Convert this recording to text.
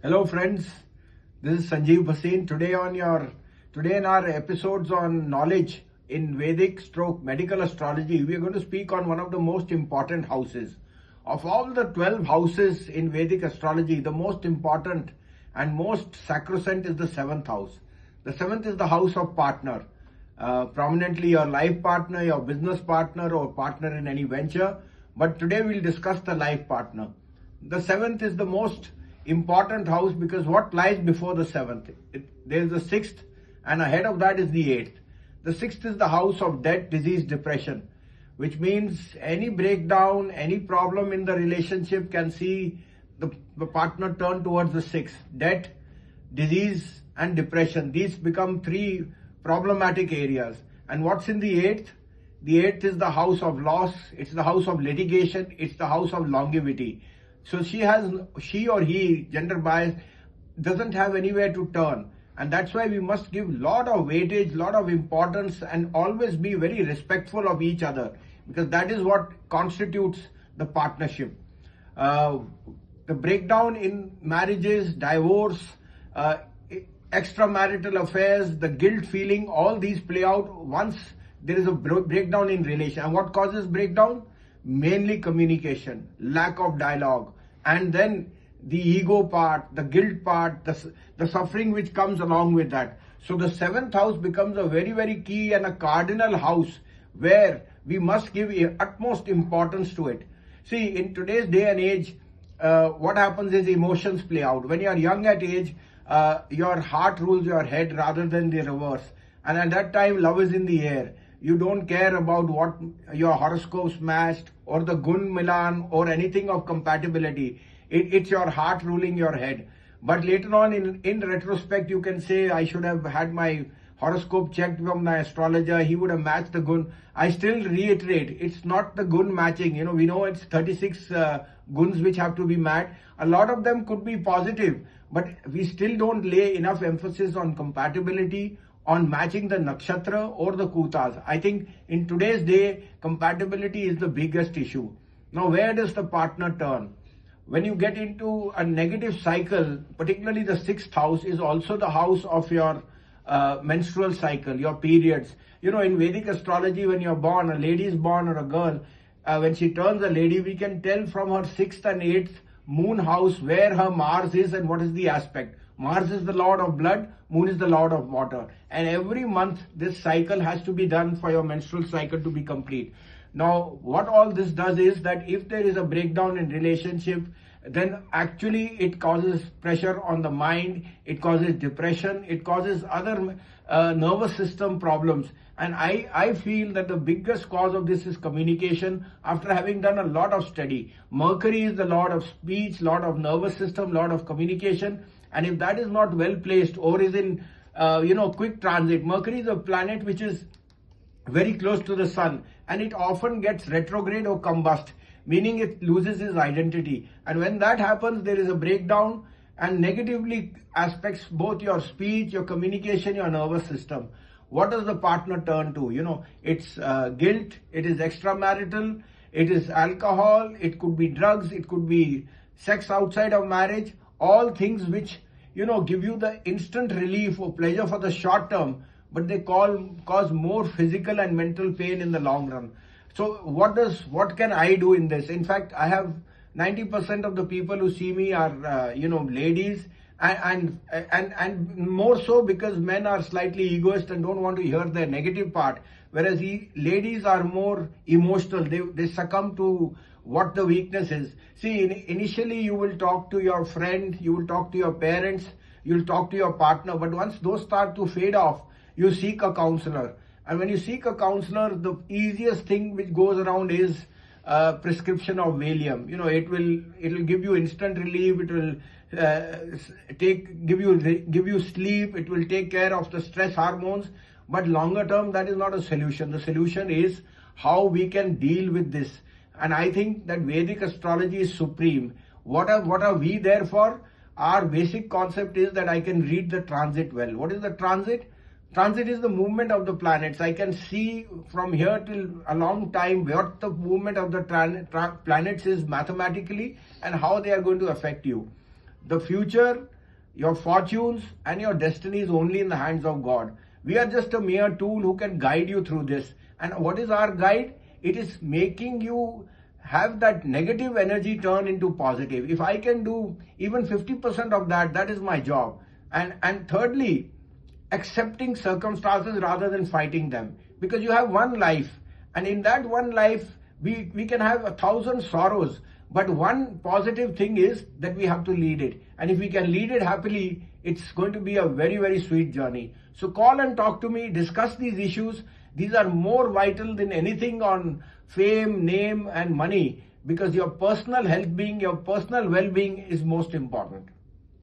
Hello friends, this is Sanjeev-Bhasin. Today in our episodes on knowledge in Vedic stroke medical astrology, we are going to speak on one of the most important houses. Of all the 12 houses in Vedic astrology, the most important and most sacrosanct is the 7th house. The 7th is the house of partner. Prominently your life partner, your business partner or partner in any venture. But today we'll discuss the life partner. The 7th is the most important house because what lies before the 7th? There is the 6th and ahead of that is the 8th. The 6th is the house of death, disease, depression, which means any breakdown, any problem in the relationship can see the partner turn towards the 6th. Death, disease and depression. These become three problematic areas. And what's in the 8th? The 8th is the house of loss. It's the house of litigation. It's the house of longevity. So she or he, gender bias, doesn't have anywhere to turn. And that's why we must give lot of weightage, lot of importance and always be very respectful of each other because that is what constitutes the partnership. The breakdown in marriages, divorce, extramarital affairs, the guilt feeling, all these play out once there is a breakdown in relation. And what causes breakdown? Mainly communication, lack of dialogue, and then the ego part, the guilt part, the suffering which comes along with that. So the 7th house becomes a very, very key and a cardinal house where we must give utmost importance to it. See, in today's day and age, what happens is emotions play out. When you are young at age, your heart rules your head rather than the reverse. And at that time, love is in the air. You don't care about what your horoscopes matched or the gun milan or anything of compatibility. It's your heart ruling your head. But later on in retrospect, you can say, I should have had my horoscope checked from my astrologer. He would have matched the gun. I still reiterate, it's not the gun matching. We know it's 36 guns which have to be matched. A lot of them could be positive, but we still don't lay enough emphasis on compatibility, on matching the nakshatra or the kutas. I think in today's day, compatibility is the biggest issue. Now, where does the partner turn? When you get into a negative cycle, particularly the 6th house is also the house of your menstrual cycle, your periods. In Vedic astrology, when you're born, a lady is born or a girl, when she turns a lady, we can tell from her 6th and 8th moon house where her Mars is and what is the aspect. Mars is the lord of blood, moon is the lord of water. And every month this cycle has to be done for your menstrual cycle to be complete. Now, what all this does is that if there is a breakdown in relationship, then actually it causes pressure on the mind, it causes depression, it causes other nervous system problems. And I feel that the biggest cause of this is communication. After having done a lot of study, Mercury is the lord of speech, lord of nervous system, lord of communication. And if that is not well placed or is in, quick transit, Mercury is a planet which is very close to the sun and it often gets retrograde or combust, meaning it loses its identity. And when that happens, there is a breakdown and negatively aspects both your speech, your communication, your nervous system. What does the partner turn to? It's guilt, it is extramarital, it is alcohol, it could be drugs, it could be sex outside of marriage, all things which, give you the instant relief or pleasure for the short term, but they cause more physical and mental pain in the long run. So what can I do in this? In fact, I have 90% of the people who see me are, ladies and more so because men are slightly egoist and don't want to hear their negative part. Whereas ladies are more emotional. They succumb to what the weakness is. See, initially you will talk to your friend, you will talk to your parents, you will talk to your partner. But once those start to fade off, you seek a counselor. And when you seek a counselor, the easiest thing which goes around is prescription of Valium. It will give you instant relief. It will give you sleep. It will take care of the stress hormones. But longer term, that is not a solution. The solution is how we can deal with this. And I think that Vedic astrology is supreme. What are we there for? Our basic concept is that I can read the transit well. What is the transit? Transit is the movement of the planets. I can see from here till a long time what the movement of the planets is mathematically and how they are going to affect you. The future, your fortunes and your destiny is only in the hands of God. We are just a mere tool who can guide you through this. And what is our guide? It is making you have that negative energy turn into positive. If I can do even 50% of that, that is my job. And thirdly, accepting circumstances rather than fighting them. Because you have one life, and in that one life, we can have 1,000 sorrows. But one positive thing is that we have to lead it. And if we can lead it happily, it's going to be a very, very sweet journey. So call and talk to me, discuss these issues. These are more vital than anything on fame, name, and money, because your personal health being, your personal well-being is most important.